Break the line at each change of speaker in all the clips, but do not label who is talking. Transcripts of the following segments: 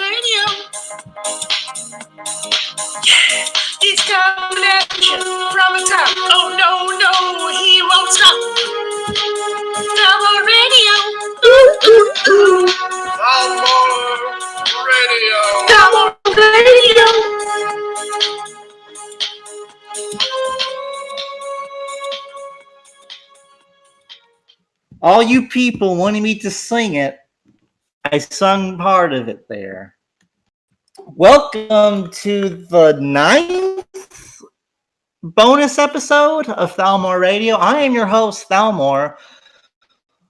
Radio. Yeah, he's coming at you from the top. Oh no, no, he won't stop. Thelma Radio. Ooh, ooh, ooh. Thelma Radio. Thelma Radio.
All you people wanting me to sing it, I sung part of it there. Welcome to the 9th bonus episode of Thalmor Radio. I am your host, Thalmor.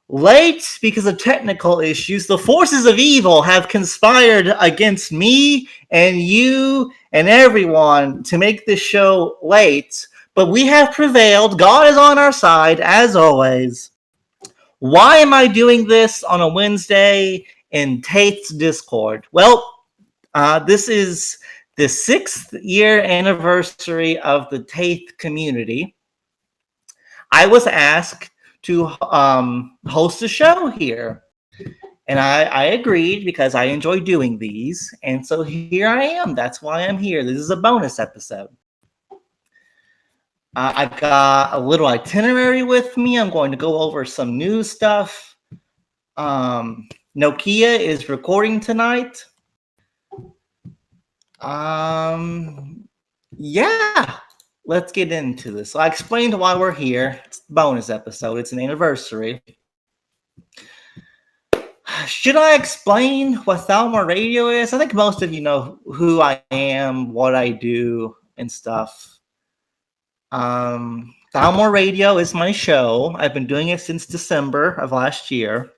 Late because of technical issues, the forces of evil have conspired against me and you and everyone to make this show late, but we have prevailed. God is on our side, as always. Why am I doing this on a Wednesday in Taith's Discord? Well, this is the 6th year anniversary of the Taith community. I was asked to host a show here, and I agreed because I enjoy doing these, and so here I am. That's why I'm here. This is a bonus episode. I got a little itinerary with me. I'm going to go over some news stuff. Nokia is recording tonight. Yeah, let's get into this. So I explained why we're here. It's a bonus episode. It's an anniversary. Should I explain what Thalmor Radio is? I think most of you know who I am, what I do, and stuff. Thalmor Radio is my show. I've been doing it since December of last year.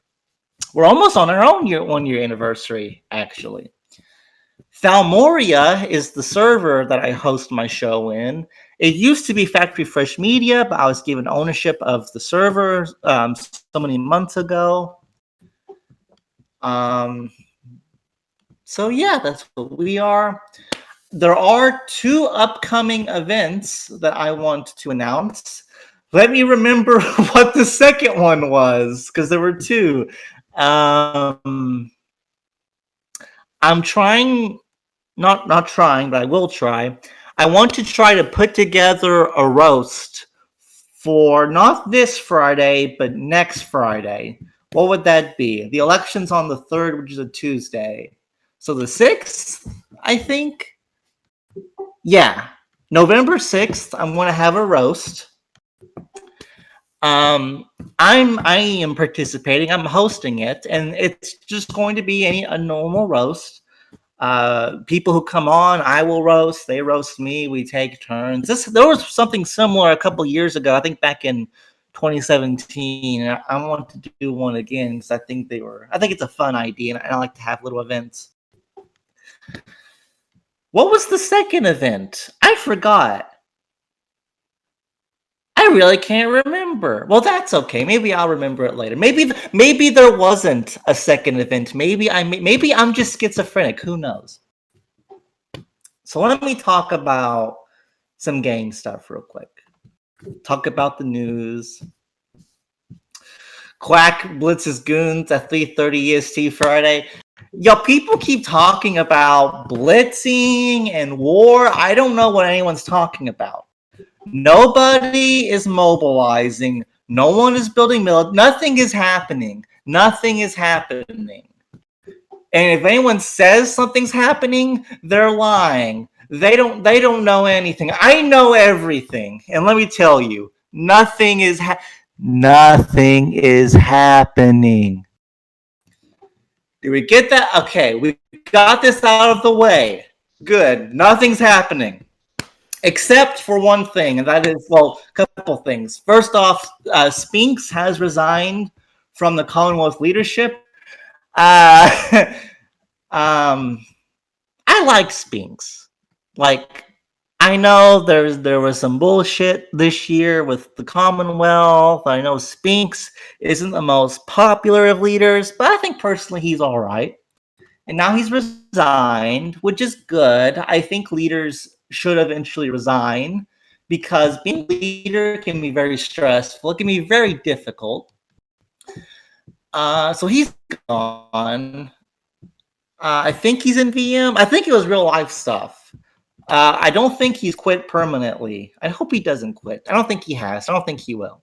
We're almost on our own 1-year anniversary, actually. Thalmoria is the server that I host my show in. It used to be Factory Fresh Media, but I was given ownership of the server so many months ago. So yeah, that's what we are. There are 2 upcoming events that I want to announce. Let me remember what the second one was, because there were 2. I'm trying, not trying, but I will try. I want to try to put together a roast for not this Friday, but next Friday. What would that be? The election's on the 3rd, which is a Tuesday. So the 6th, I think? Yeah. November 6th, I'm going to have a roast. I am participating. I'm hosting it, and it's just going to be a normal roast. People who come on, I will roast. They roast me. We take turns. There was something similar a couple years ago. I think back in 2017. I want to do one again because I think it's a fun idea, and I like to have little events. What was the second event? I forgot. I really can't remember. Well, that's okay. Maybe I'll remember it later. Maybe there wasn't a second event. Maybe I'm just schizophrenic. Who knows? So let me talk about some game stuff real quick. Talk about the news. Quack blitzes goons at 3:30 EST Friday. Yo, people keep talking about blitzing and war. I don't know what anyone's talking about. Nobody is mobilizing. No one is building military. Nothing is happening. Nothing is happening. And if anyone says something's happening, they're lying. They don't know anything. I know everything. And let me tell you, nothing is happening. Did we get that? Okay, we got this out of the way. Good. Nothing's happening. Except for one thing, and that is, well, a couple things. First off, Spinks has resigned from the Commonwealth leadership. I like Spinks. Like, I know there was some bullshit this year with the Commonwealth. I know Spinks isn't the most popular of leaders, but I think personally he's all right. And now he's resigned, which is good. I think leaders should eventually resign because being a leader can be very stressful. It can be very difficult. So he's gone. I think he's in VM. I think it was real life stuff. I don't think he's quit permanently. I hope he doesn't quit. I don't think he has. I don't think he will.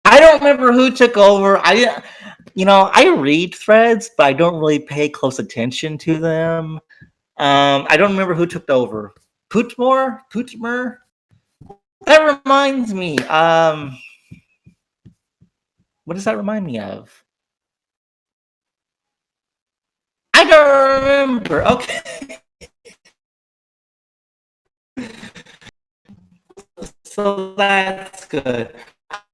I don't remember who took over. I read threads, but I don't really pay close attention to them. I don't remember who took over. Putmer. That reminds me. What does that remind me of? I don't remember. Okay. So that's good.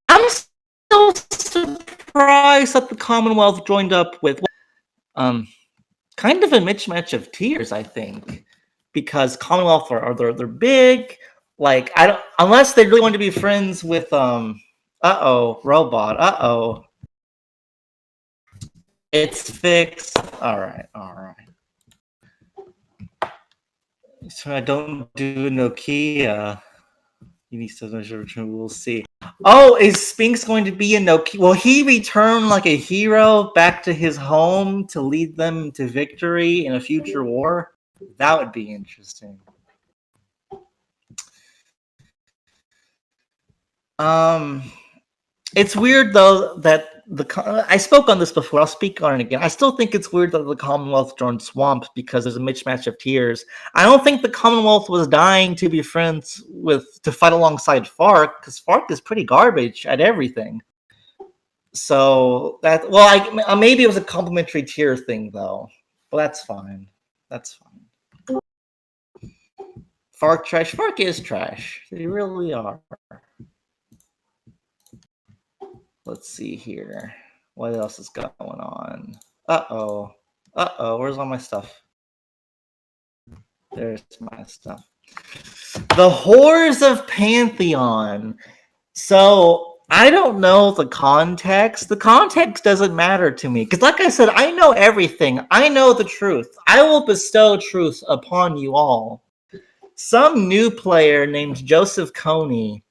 I'm still surprised that the Commonwealth joined up with kind of a mismatch of tiers, I think, because Commonwealth they're big. Like I don't unless they really want to be friends with robot. It's fixed. All right. So I don't do Nokia. You need to measure. We'll see. Oh, is Spinks going to be in Nokia? Will he return like a hero back to his home to lead them to victory in a future war? That would be interesting. It's weird though that I spoke on this before. I'll speak on it again. I still think it's weird that the Commonwealth joined Swamp because there's a mismatch of tiers. I don't think the Commonwealth was dying to be friends to fight alongside FARC because FARC is pretty garbage at everything. So maybe it was a complimentary tier thing though. But that's fine. FARC trash. FARC is trash. They really are. Let's see here. What else is going on? Uh-oh. Where's all my stuff? There's my stuff. The Whores of Pantheon. So, I don't know the context. The context doesn't matter to me. Because like I said, I know everything. I know the truth. I will bestow truth upon you all. Some new player named Joseph Coney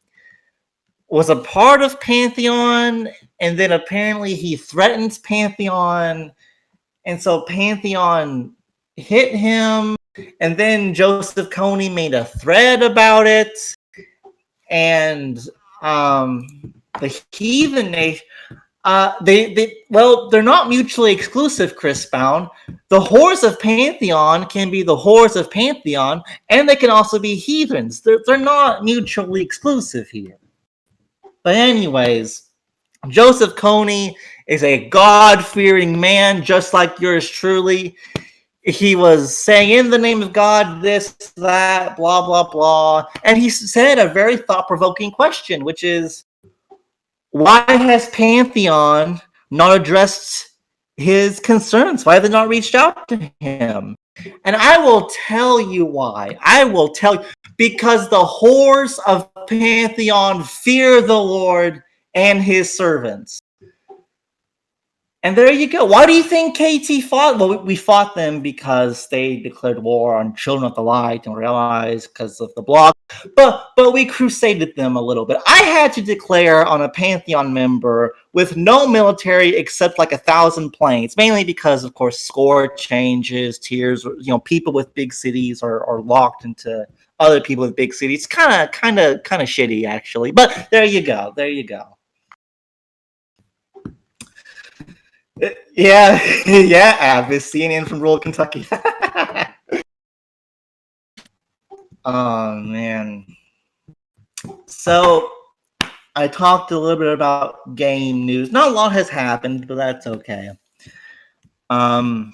was a part of Pantheon, and then apparently he threatens Pantheon, and so Pantheon hit him, and then Joseph Coney made a thread about it, and the Heathen Nation, they're not mutually exclusive, Chris Bound. The Whores of Pantheon can be the Whores of Pantheon, and they can also be heathens. They're not mutually exclusive here. But anyways, Joseph Coney is a God-fearing man, just like yours truly. He was saying, in the name of God, this, that, blah, blah, blah. And he said a very thought-provoking question, which is, why has Pantheon not addressed his concerns? Why have they not reached out to him? And I will tell you why. Because the whores of Pantheon fear the Lord and his servants. And there you go. Why do you think KT fought? Well, we fought them because they declared war on Children of the Light and realized because of the blog. But we crusaded them a little bit. I had to declare on a Pantheon member with no military except like 1,000 planes, mainly because, of course, score changes, tiers. People with big cities are locked into other people with big cities. Kind of shitty, actually. But there you go. Yeah, Avis, CNN from rural Kentucky. Oh, man. So, I talked a little bit about game news. Not a lot has happened, but that's okay. The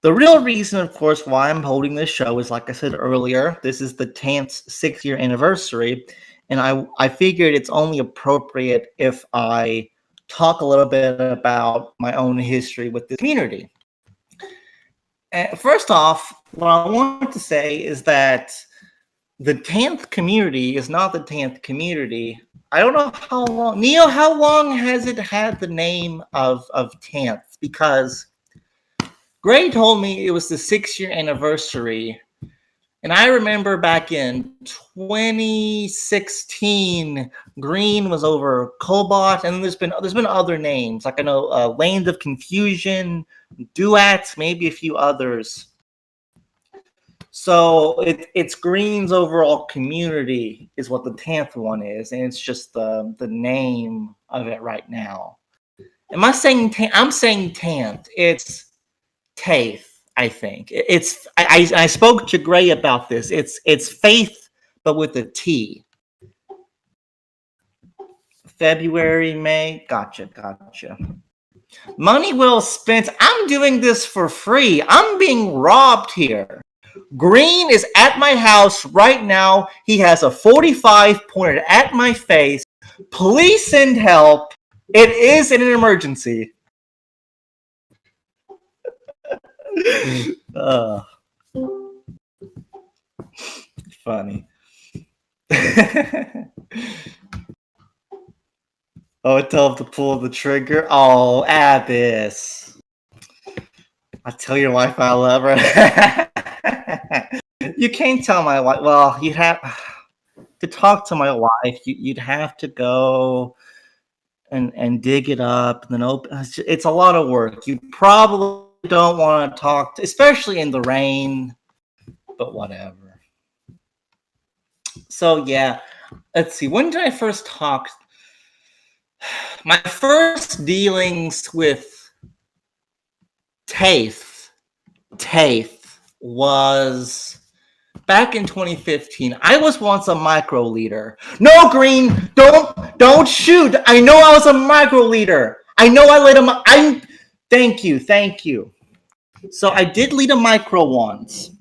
real reason, of course, why I'm holding this show is, like I said earlier, this is the Taith's 6-year anniversary, and I figured it's only appropriate if I talk a little bit about my own history with the community. And first off, what I want to say is that the Taith community is not the Taith community. I don't know how long. Neo, how long has it had the name of Taith? Because Gray told me it was the 6-year anniversary, And I remember back in 2016, Green was over Cobalt, and there's been other names, like I know Lanes of Confusion, Duets, maybe a few others. So it's Green's overall community is what the Taith one is, and it's just the name of it right now. Am I saying I'm saying Taith? It's Taith. I think it's. I spoke to Gray about this. It's faith, but with a T. February, May. Gotcha. Money well spent. I'm doing this for free. I'm being robbed here. Green is at my house right now. He has a 45 pointed at my face. Please send help. It is an emergency. Funny. Oh, tell him to pull the trigger. Oh, Abyss. I tell your wife I love her. You can't tell my wife. Well, you have to talk to my wife. You'd have to go and dig it up and then open. It's a lot of work. You probably don't want to talk, especially in the rain. But whatever. So yeah, let's see. When did I first talk? My first dealings with Taith was back in 2015. I was once a micro leader. No, Green, don't shoot. I know I was a micro leader. I know I led him. Thank you. So I did lead a micro once.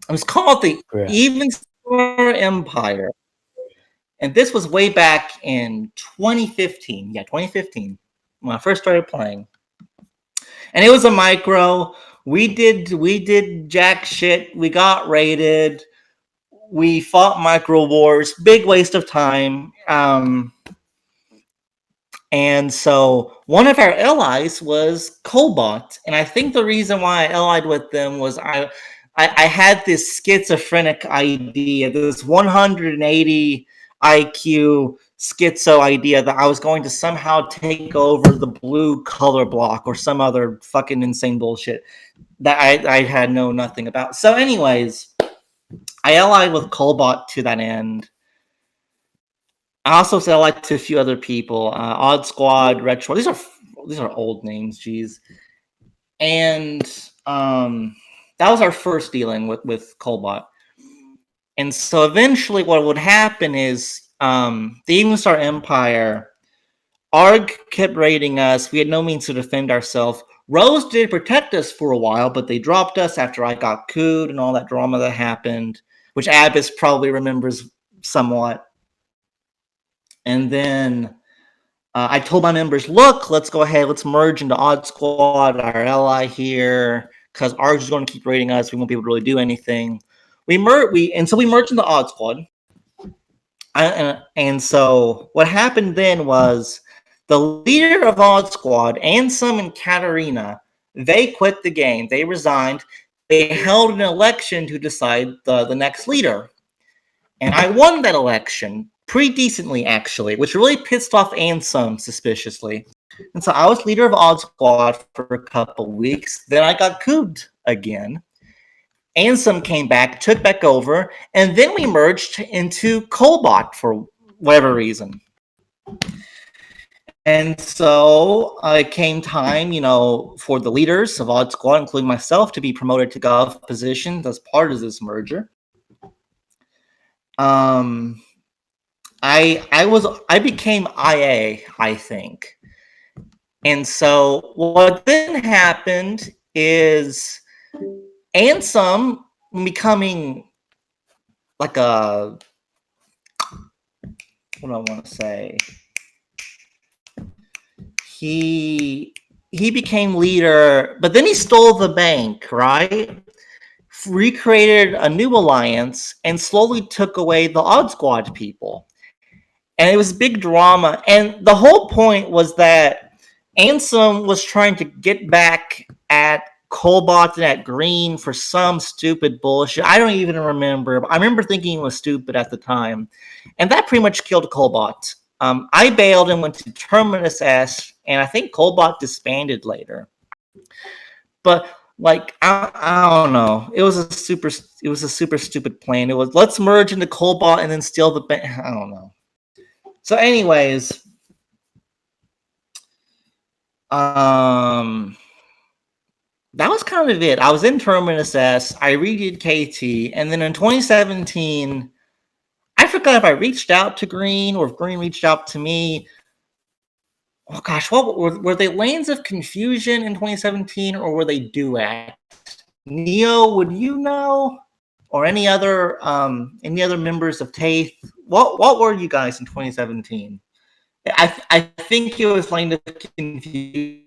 It was called the Even Star Empire. And this was way back in 2015. Yeah, 2015, when I first started playing. And it was a micro. We did jack shit. We got raided. We fought micro wars. Big waste of time. And so one of our allies was Cobalt. And I think the reason why I allied with them was I had this schizophrenic idea, this 180 IQ schizo idea that I was going to somehow take over the blue color block or some other fucking insane bullshit that I had nothing about. So anyways, I allied with Cobalt to that end. I also said allied to a few other people, Odd Squad, Retro. These are old names, geez. And that was our first dealing with Cobalt. And so eventually what would happen is the Even Star Empire, Arg kept raiding us. We had no means to defend ourselves. Rose did protect us for a while, but they dropped us after I got cooed and all that drama that happened, which Abyss probably remembers somewhat. And then I told my members, look, let's go ahead. Let's merge into Odd Squad, our ally here, because Arg is going to keep raiding us. We won't be able to really do anything. So we merged into Odd Squad. And so what happened then was the leader of Odd Squad, Ansem and Katarina, they quit the game. They resigned. They held an election to decide the next leader. And I won that election pretty decently, actually, which really pissed off Ansem suspiciously. And so I was leader of Odd Squad for a couple weeks. Then I got cooed again. Ansem came back, took back over, and then we merged into Cobalt for whatever reason. And so it came time, for the leaders of Odd Squad, including myself, to be promoted to Gov positions as part of this merger. I became IA, I think. And so what then happened is Ansem becoming like what do I want to say? He became leader, but then he stole the bank, right? Recreated a new alliance and slowly took away the Odd Squad people. And it was big drama. And the whole point was that Ansem was trying to get back at Cobalt at green for some stupid bullshit. I don't even remember. I remember thinking it was stupid at the time. And that pretty much killed Cobalt. I bailed and went to Terminus S, and I think Cobalt disbanded later. But like I don't know, it was a super stupid plan. It was let's merge into Cobalt and then steal the I don't know. So, anyways, um, that was kind of it. I was in Terminus S. I redid KT, and then in 2017, I forgot if I reached out to Green or if Green reached out to me. Oh gosh, what were they Lanes of Confusion in 2017 or were they Duet? Neo, would you know? Or any other members of Taith? What were you guys in 2017? I think it was Lane of Confusion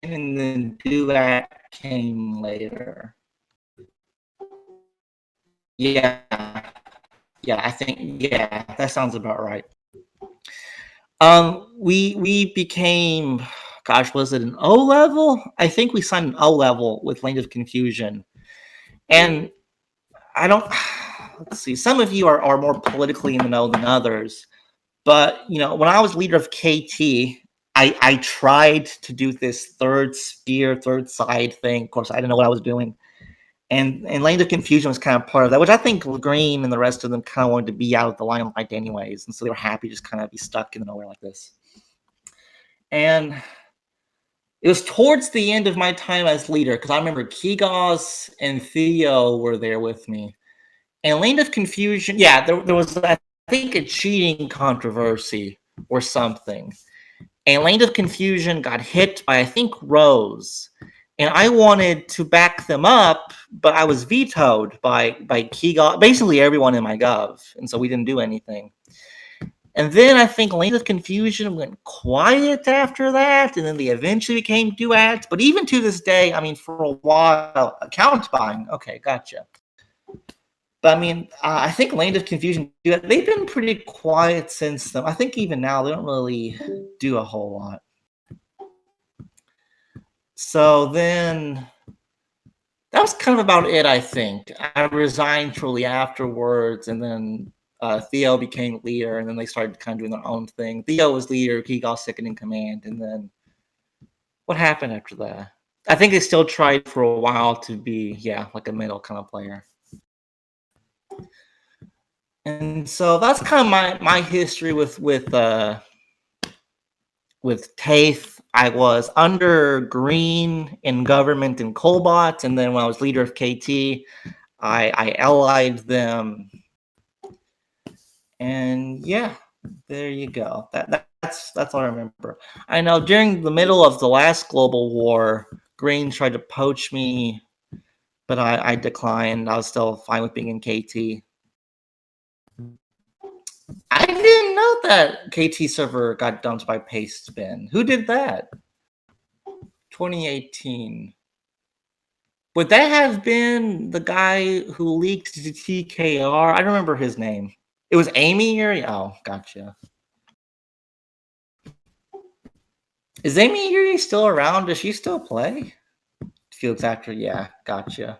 and then Duet came later. Yeah. Yeah, I think that sounds about right. We became, gosh, was it an O level? I think we signed an O level with Lane of Confusion, and I don't. Let's see. Some of you are more politically in the know than others, but you know, when I was leader of KT, I tried to do this third spear, third side thing. Of course, I didn't know what I was doing. And Lane of Confusion was kind of part of that, which I think Green and the rest of them kind of wanted to be out of the limelight anyways, and so they were happy just kind of be stuck in nowhere like this. And it was towards the end of my time as leader because I remember Kigos and Theo were there with me. And Lane of Confusion, yeah, there was I think a cheating controversy or something. And Lane of Confusion got hit by I think Rose. And I wanted to back them up, but I was vetoed by Kigos, basically everyone in my gov, and so we didn't do anything. And then I think Lane of Confusion went quiet after that, and then they eventually became duets. But even to this day, I mean, for a while, account buying. Okay, gotcha. But I mean, I think Lane of Confusion, they've been pretty quiet since then. I think even now they don't really do a whole lot. So then that was kind of about it, I think. I resigned shortly afterwards, and then Theo became leader, and then they started kind of doing their own thing. Theo was leader, he got second in command, and then what happened after that? I think they still tried for a while to be, like a middle kind of player. And so that's kind of my history with Taith. I was under Green in government in Cobalt, and then when I was leader of KT, I allied them. And yeah, there you go. That's all I remember. I know during the middle of the last global war, Green tried to poach me, but I declined. I was still fine with being in KT. I didn't know that KT server got dumped by Pastebin. Who did that? 2018. Would that have been the guy who leaked to TKR? I don't remember his name. It was Amy Yuri? Oh, gotcha. Is Amy Yuri still around? Does she still play? Felix Actor? Yeah, gotcha.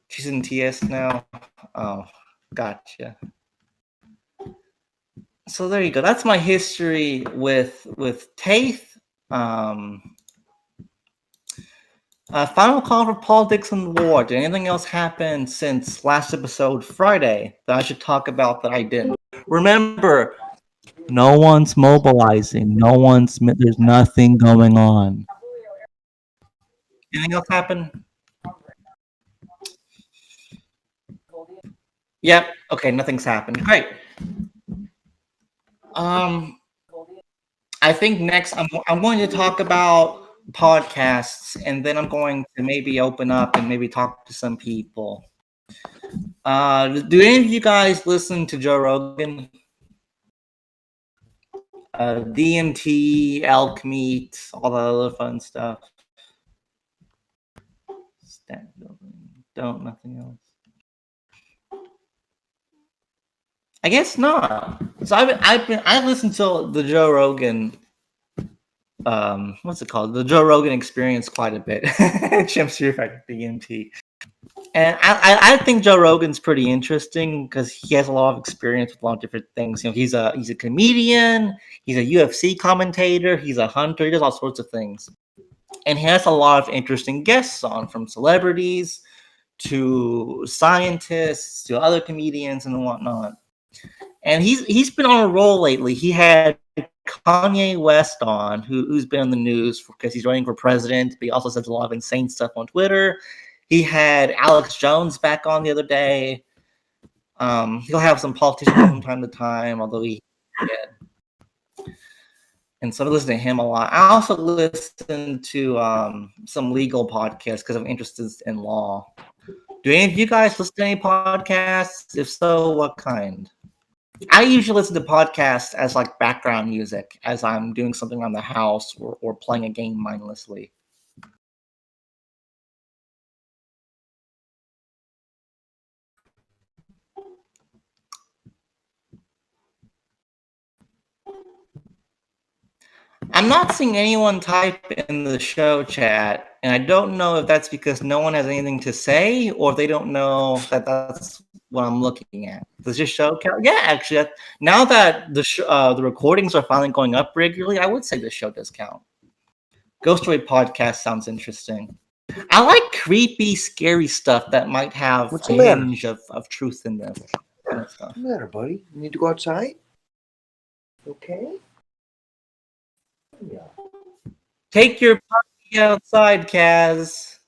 She's in TS now? Oh, gotcha. So there you go. That's my history with Taith. Final call for politics and war. Did anything else happen since last episode Friday that I should talk about that I didn't? Remember, no one's mobilizing. There's nothing going on. Anything else happen? Yep. Okay, nothing's happened. Great. I think next I'm going to talk about podcasts, and then I'm going to maybe open up and maybe talk to some people. Do any of you guys listen to Joe Rogan? DMT, elk meat, all that other fun stuff. Don't nothing else. I guess not. So I listened to the Joe Rogan what's it called? The Joe Rogan Experience quite a bit. Chimps here at BMT. And I think Joe Rogan's pretty interesting because he has a lot of experience with a lot of different things. He's a comedian, he's a UFC commentator, he's a hunter, he does all sorts of things. And he has a lot of interesting guests on, from celebrities to scientists to other comedians and whatnot. And he's been on a roll lately. He had Kanye West on, who's been in the news because he's running for president, but he also says a lot of insane stuff on Twitter. He had Alex Jones back on the other day. He'll have some politicians from time to time, although and so I listen to him a lot. I also listen to some legal podcasts because I'm interested in law. Do any of you guys listen to any podcasts? If so, what kind? I usually listen to podcasts as like background music as I'm doing something around the house or playing a game mindlessly. I'm not seeing anyone type in the show chat, and I don't know if that's because no one has anything to say or if they don't know that that's what I'm looking at. Does this show count? Yeah, actually, now that the recordings are finally going up regularly, I would say this show does count. Ghost Story podcast sounds interesting. I like creepy, scary stuff that might have
What's
a
the matter?
hinge of truth in them. Kind of stuff.
What's the matter, buddy? You need to go outside? Okay? Yeah.
Take your puppy outside, Kaz.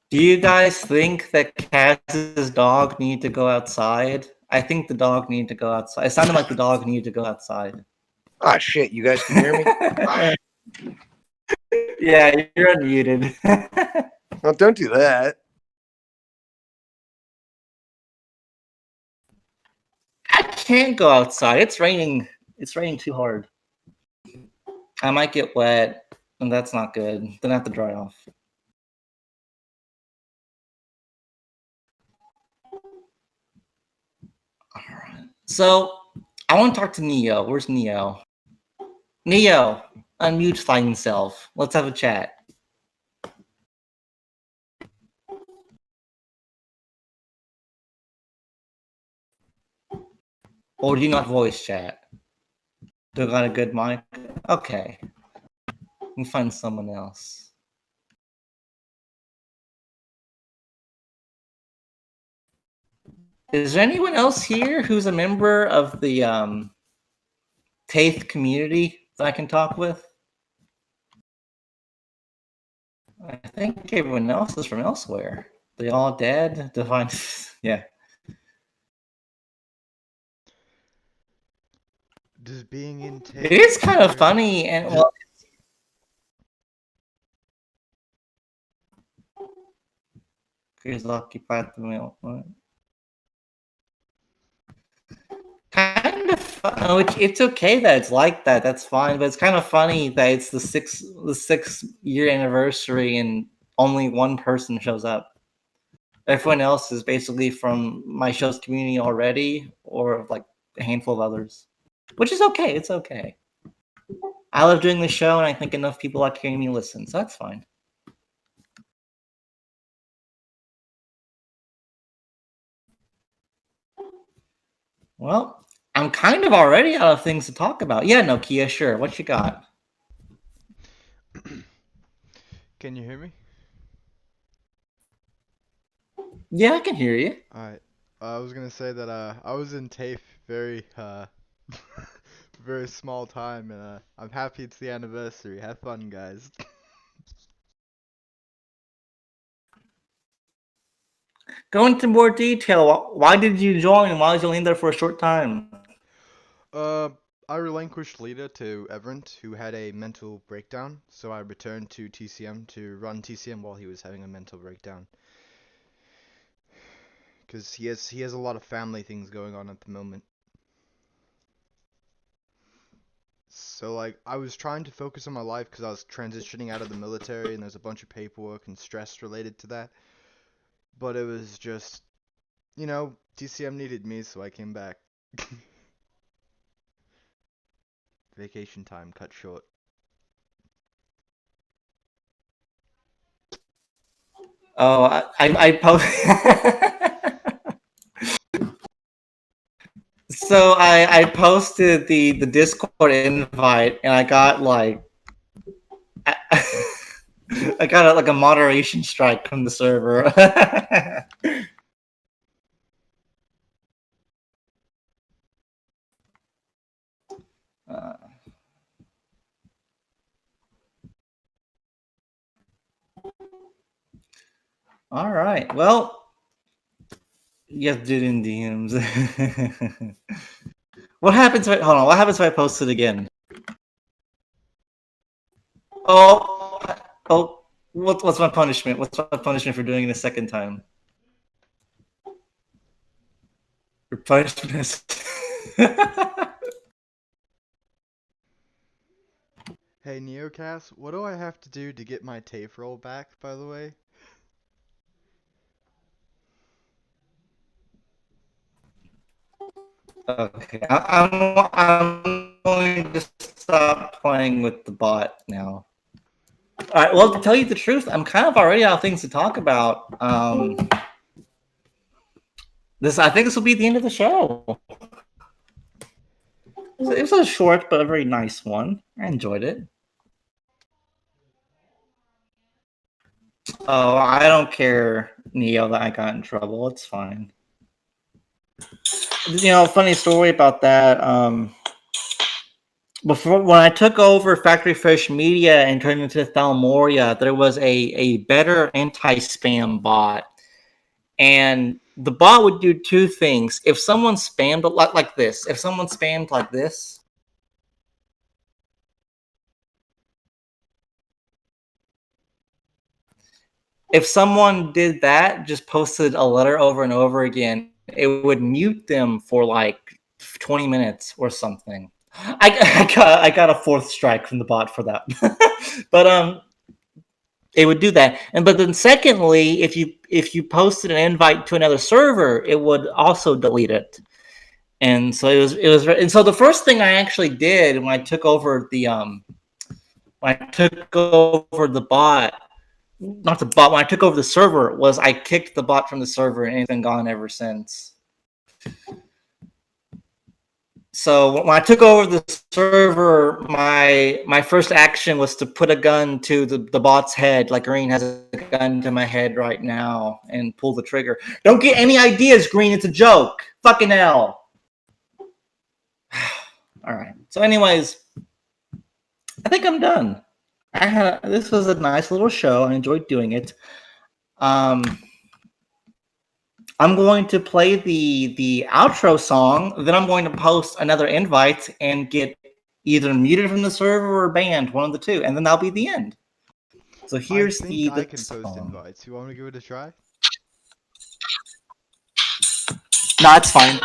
Do you guys think that Kaz's dog need to go outside? I think the dog need to go outside. It sounded like the dog needed to go outside.
Ah, shit. You guys can hear me?
Yeah, you're unmuted.
Oh, don't do that.
I can't go outside. It's raining. It's raining too hard. I might get wet, and that's not good. Then I have to dry off. All right. So I want to talk to Neo. Where's Neo? Neo, unmute thine self. Let's have a chat. Or do you not voice chat? Do I got a good mic? Okay. Let me find someone else. Is there anyone else here who's a member of the Taith community that I can talk with? I think everyone else is from elsewhere. They all dead? Divine. Yeah.
Does being in Taith
It is kind of
matter?
funny, and well, he's occupied the mail. Kind of fun. It's okay that it's like that. That's fine, but it's kind of funny that it's the 6 year anniversary and only one person shows up. Everyone else is basically from my show's community already, or like a handful of others, which is okay. It's okay. I love doing the show, and I think enough people like hearing me listen, so that's fine. Well, I'm kind of already out of things to talk about. Yeah, Nokia, sure. What you got?
Can you hear me?
Yeah, I can hear you.
Alright. I was gonna say that I was in TAFE very very small time, and I'm happy it's the anniversary. Have fun, guys.
Go into more detail. Why did you join? Why was you only in there for a short time?
Uh, I relinquished Lita to Everent, who had a mental breakdown, so I returned to TCM to run TCM while he was having a mental breakdown. Cause he has a lot of family things going on at the moment. So like I was trying to focus on my life because I was transitioning out of the military and there's a bunch of paperwork and stress related to that. But it was just you know, TCM needed me, so I came back. Vacation time cut short.
Oh, I post. So I posted the Discord invite, and I got like I, I got like a moderation strike from the server. uh, all right. Well, yes, did in DMs. What happens if hold on? What happens if I post it again? Oh, oh. What's my punishment? What's my punishment for doing it a second time? Your punishment is.
Hey, Neocast, what do I have to do to get my TAFE roll back, by the way?
Okay, I'm going to stop playing with the bot now. All right. Well, to tell you the truth, I'm kind of already out of things to talk about. I think this will be the end of the show. So it was a short but a very nice one. I enjoyed it. Oh, I don't care, Neo, that I got in trouble. It's fine. Funny story about that. Before when I took over Factory Fresh Media and turned into Thalmoria, there was a better anti-spam bot, and the bot would do two things. If someone spammed like this, if someone spammed like this, if someone did that, just posted a letter over and over again, it would mute them for like 20 minutes or something. I got a fourth strike from the bot for that. But it would do that. But then secondly, if you posted an invite to another server, it would also delete it. And so and so the first thing I actually did when I took over the bot, not the bot, when I took over the server, was I kicked the bot from the server, and it's been gone ever since. So when I took over the server, my first action was to put a gun to the bot's head, like Green has a gun to my head right now, and pull the trigger. Don't get any ideas, Green. It's a joke. Fucking hell. All right. So, anyways, I think I'm done. This was a nice little show. I enjoyed doing it. I'm going to play the outro song. Then I'm going to post another invite and get either muted from the server or banned, one of the two, and then that'll be the end. So here's
I think I
the
can
song.
post invites. You want me to give it a try?
No, it's fine.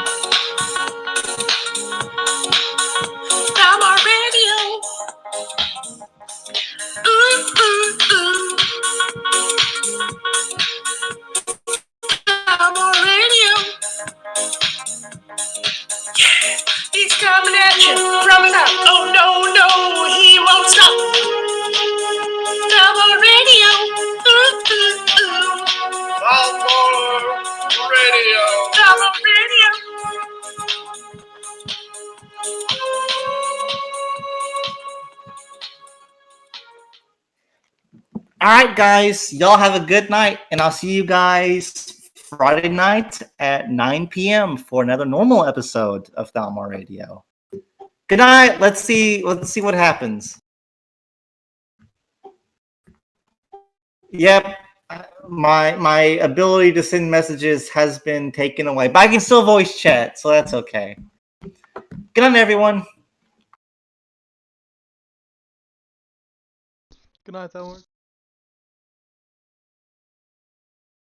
Thelma Radio. Ooh, ooh, ooh. Thelma Radio. He's coming at you from the top. Oh no, no, he won't stop. Thelma Radio. Ooh, ooh, ooh. Thelma Radio. Thelma Radio.
All right, guys. Y'all have a good night, and I'll see you guys Friday night at 9 p.m. for another normal episode of Thalmor Radio. Good night. Let's see what happens. Yep. My ability to send messages has been taken away, but I can still voice chat, so that's okay. Good night, everyone.
Good night, Thelma.